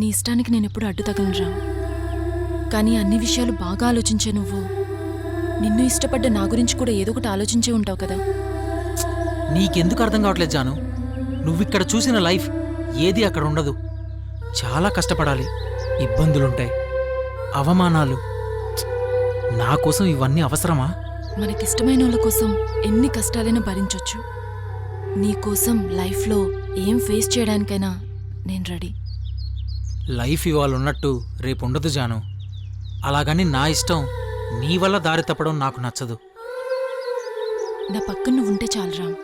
నీ ఇష్టానికి నేనెప్పుడు అడ్డు తగలనురా. కానీ అన్ని విషయాలు బాగా ఆలోచించే నువ్వు నిన్ను ఇష్టపడ్డ నా గురించి కూడా ఏదో ఒకటి ఆలోచించే ఉంటావు కదా. నీకెందుకు అర్థం కావట్లేదు జాను? నువ్విక్కడ చూసిన లైఫ్ ఏది అక్కడ ఉండదు. చాలా కష్టపడాలి, ఇబ్బందులుంటాయి, అవమానాలు. నా కోసం ఇవన్నీ అవసరమా? మనకిష్టమైన వాళ్ళ కోసం ఎన్ని కష్టాలైనా భరించొచ్చు. నీకోసం లైఫ్లో ఏం ఫేస్ చేయడానికైనా నేను రెడీ. లైఫ్ ఇవాళ ఉన్నట్టు రేపు ఉండదు జాను. అలాగని నా ఇష్టం నీ వల్ల దారి తప్పడం నాకు నచ్చదు. నా పక్కన నువ్వు ఉంటే చాలు రామ్.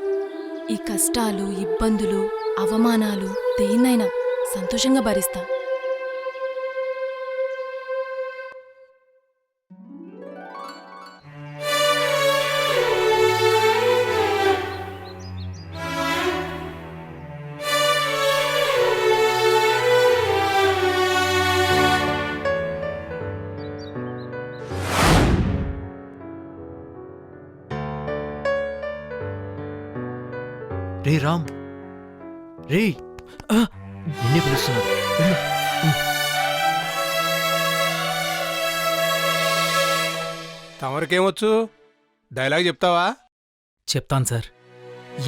ఈ కష్టాలు, ఇబ్బందులు, అవమానాలు దేన్నైనా సంతోషంగా భరిస్తా. రే రామ్, రే నిన్నే పిలుస్తున్నారు. తమరికేమొచ్చు? డైలాగ్ చెప్తావా? చెప్తాను సార్.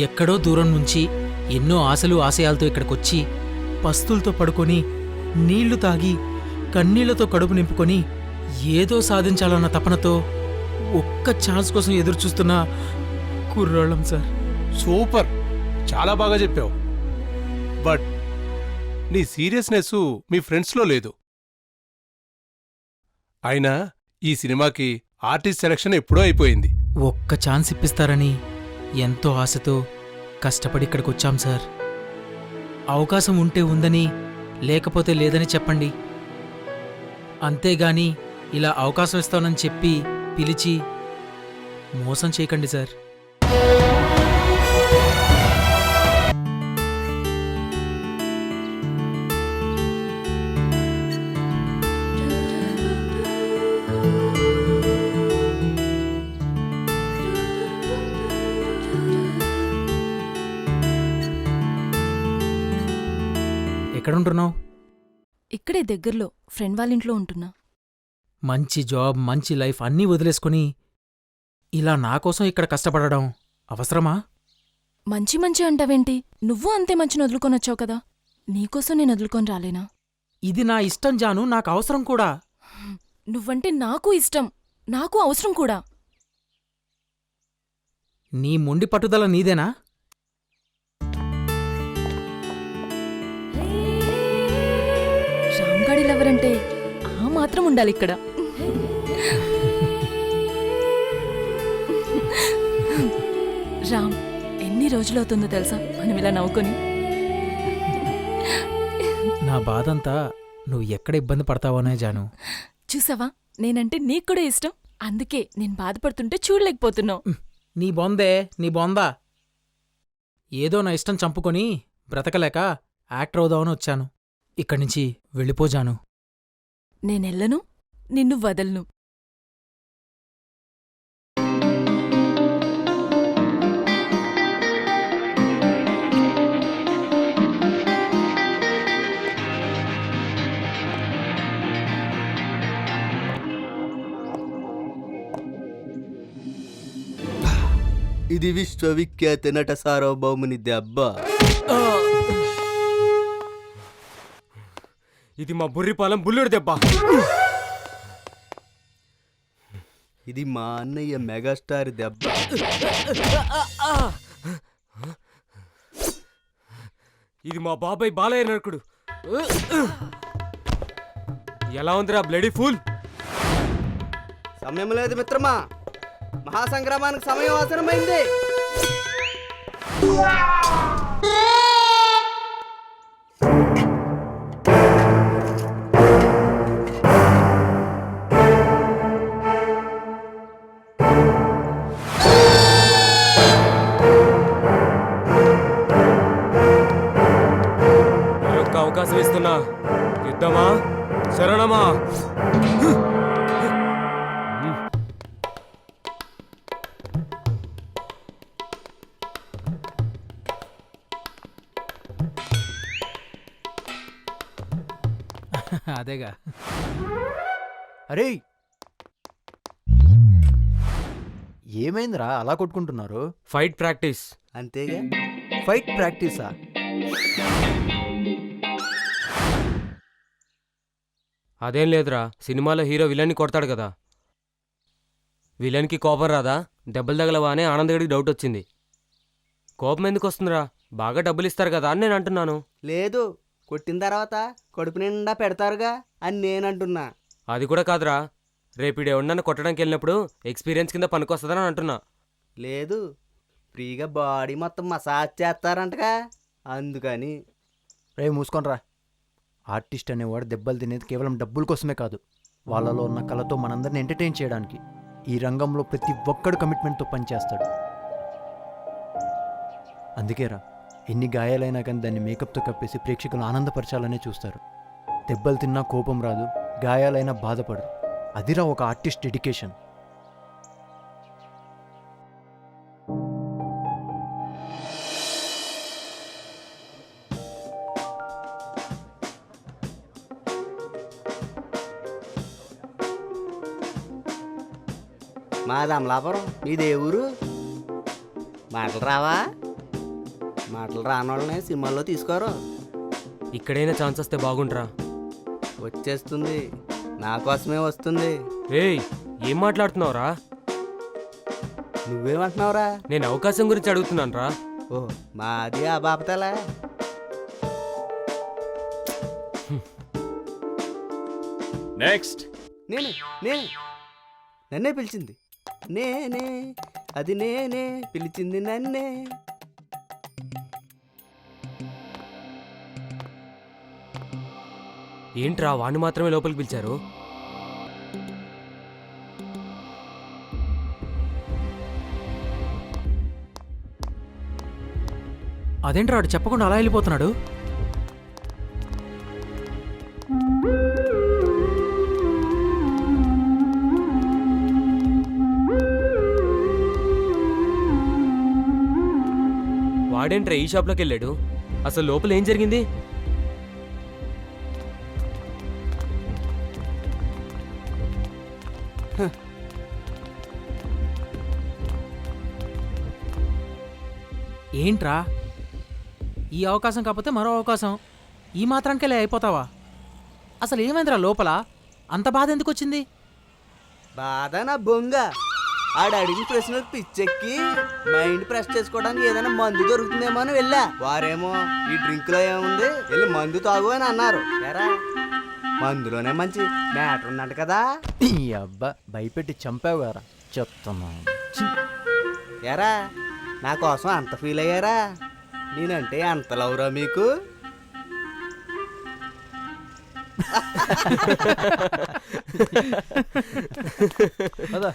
ఎక్కడో దూరం నుంచి ఎన్నో ఆశలు ఆశయాలతో ఇక్కడికొచ్చి పస్తులతో పడుకొని నీళ్లు తాగి కన్నీళ్లతో కడుపు నింపుకొని ఏదో సాధించాలన్న తపనతో ఒక్క ఛాన్స్ కోసం ఎదురుచూస్తున్న కుర్రాళ్ళం సార్. సూపర్, చాలా బాగా చెప్పావు. బట్ నీ సీరియస్నెస్ మీ ఫ్రెండ్స్లో లేదు. అయినా ఈ సినిమాకి ఆర్టిస్ట్ సెలక్షన్ ఎప్పుడో అయిపోయింది. ఒక్క ఛాన్స్ ఇప్పిస్తారని ఎంతో ఆశతో కష్టపడి ఇక్కడికొచ్చాం సార్. అవకాశం ఉంటే ఉందని, లేకపోతే లేదని చెప్పండి. అంతేగాని ఇలా అవకాశం ఇస్తానని చెప్పి పిలిచి మోసం చేయకండి సార్. ఎక్కడుంటున్నావు? ఇక్కడే దగ్గరలో ఫ్రెండ్ వాళ్ళ ఇంట్లో ఉంటున్నా. మంచి జాబ్, మంచి లైఫ్ అన్నీ వదిలేసుకుని ఇలా నా కోసం ఇక్కడ కష్టపడడం అవసరమా? మంచి మంచి అంటావేంటి? నువ్వు అంతే మంచిని వదులుకొనొచ్చావు కదా. నీకోసం నేను వదులుకొని రాలేనా? ఇది నా ఇష్టం జాను, నాకు అవసరం కూడా. నువ్వంటే నాకు ఇష్టం, నాకు అవసరం కూడా. నీ మొండి పట్టుదల నీదేనా? రామ్గాడిలెవరంటే ఆ మాత్రం ఉండాలి ఇక్కడ. రామ్, ఎన్ని రోజులవుతుందో తెలుసా మనం ఇలా నవ్వుకొని. నా బాధంతా నువ్వు ఎక్కడ ఇబ్బంది పడతావోనే జాను. చూసావా, నేనంటే నీకు కూడా ఇష్టం. అందుకే నేను బాధపడుతుంటే చూడలేకపోతున్నావు. నీ బొందే, నీ బొందా. ఏదో నా ఇష్టం చంపుకొని బ్రతకలేక యాక్టర్ అవుదామని వచ్చాను. ఇక్కడ్నించి వెళ్ళిపోజాను. నేనెళ్ళను, నిన్ను వదలను. ఇది విశ్వవిఖ్యాత నట సార్వభౌముని దెబ్బ. ఇది మా బుర్రిపాలెం బుల్లుడు దెబ్బ. ఇది మా అన్నయ్య మెగాస్టార్ దెబ్బ. ఇది మా బాబాయ్ బాలయ్య నరకుడు. ఎలా ఉందిరా బ్లడీ ఫూల్? సమయం లేదు మిత్రమా, మహాసంగ్రామానికి సమయం అవసరమైంది. మరొక్క అవకాశం ఇస్తున్నా. యుద్ధమా, శరణమా? అదేగా. అరే ఏమైందిరా అలా కొట్టుకుంటున్నారు? Fight practice. అంతేగా. ఫైట్ ప్రాక్టీసా? అదేం లేదురా, సినిమాలో హీరో విలన్ని కొడతాడు కదా, విలన్కి కోపం రాదా? దెబ్బలు తగలవా అని ఆనందగడికి డౌట్ వచ్చింది. కోపం ఎందుకు వస్తుందిరా? బాగా డబ్బులు ఇస్తారు కదా అని నేను అంటున్నాను. లేదు, కొట్టిన తర్వాత కడుపు నిండా పెడతారుగా అని నేనంటున్నా. అది కూడా కాదురా, రేపు ఈడెవడన్నా కొట్టడానికి వెళ్ళినప్పుడు ఎక్స్పీరియన్స్ కింద పనికొస్తుందని అంటున్నా. లేదు, ఫ్రీగా బాడీ మొత్తం మసాజ్ చేస్తారంటగా, అందుకని. రే మూసుకోనరా. ఆర్టిస్ట్ అనేవాడు దెబ్బలు తినేది కేవలం డబ్బుల కోసమే కాదు, వాళ్ళలో ఉన్న కళతో మనందరిని ఎంటర్టైన్ చేయడానికి. ఈ రంగంలో ప్రతి ఒక్కడు కమిట్మెంట్తో పనిచేస్తాడు. అందుకేరా ఎన్ని గాయాలైనా కానీ దాన్ని మేకప్తో కప్పేసి ప్రేక్షకులు ఆనందపరచాలనే చూస్తారు. దెబ్బలు తిన్నా కోపం రాదు, గాయాలైనా బాధపడరు. అదిరా ఒక ఆర్టిస్ట్ డెడికేషన్. మాది అమలాపురం, మీదే ఊరు? మాటలు రావా? మాటలు రానోళ్ళని సినిమాల్లో తీసుకోరు. ఇక్కడైనా ఛాన్స్ వస్తే బాగుంట్రా. వచ్చేస్తుంది, నా కోసమే వస్తుంది. ఏయ్, ఏం మాట్లాడుతున్నావురా? నువ్వేమంటున్నావురా? నేను అవకాశం గురించి అడుగుతున్నాను రా. ఓ, మాది ఆ బాపతలా. నెక్స్ట్ నేను నేను నన్నే పిలిచింది, నేనే, అది నేనే పిలిచింది నన్నే. ఏంట్రా వాణ్ణి మాత్రమే లోపలికి పిలిచారు? అదేంట్రా వాడు చెప్పకుండా అలా వెళ్ళిపోతున్నాడు? వాడేంట్రా ఈ షాప్లోకి వెళ్ళాడు? అసలు లోపల ఏం జరిగింది? ఏంట్రా ఈ అవకాశం కాకపోతే మరో అవకాశం, ఈ మాత్రానికెళ్ళి అయిపోతావా? అసలు ఏమైందిరా లోపల? అంత బాధ ఎందుకు వచ్చింది? బాధ నా బొంగ. ఆడు అడిగిన ప్రశ్నలకు పిచ్చెక్కి మైండ్ ఫ్రెష్ చేసుకోవడానికి ఏదైనా మందు దొరుకుతుందేమో అని వెళ్ళా. వారేమో ఈ డ్రింక్ లో ఏముంది, వెళ్ళి మందు తాగు అని అన్నారు. ఎరా, మందులోనే మంచి మ్యాటర్ ఉందంట కదా. ఈ అబ్బా భయపెట్టి చంపావు గారా, చెప్తున్నా. ఎరా, నా కోసం అంత ఫీల్ అయ్యారా? నేనంటే అంత లవ్రా మీకు? అదా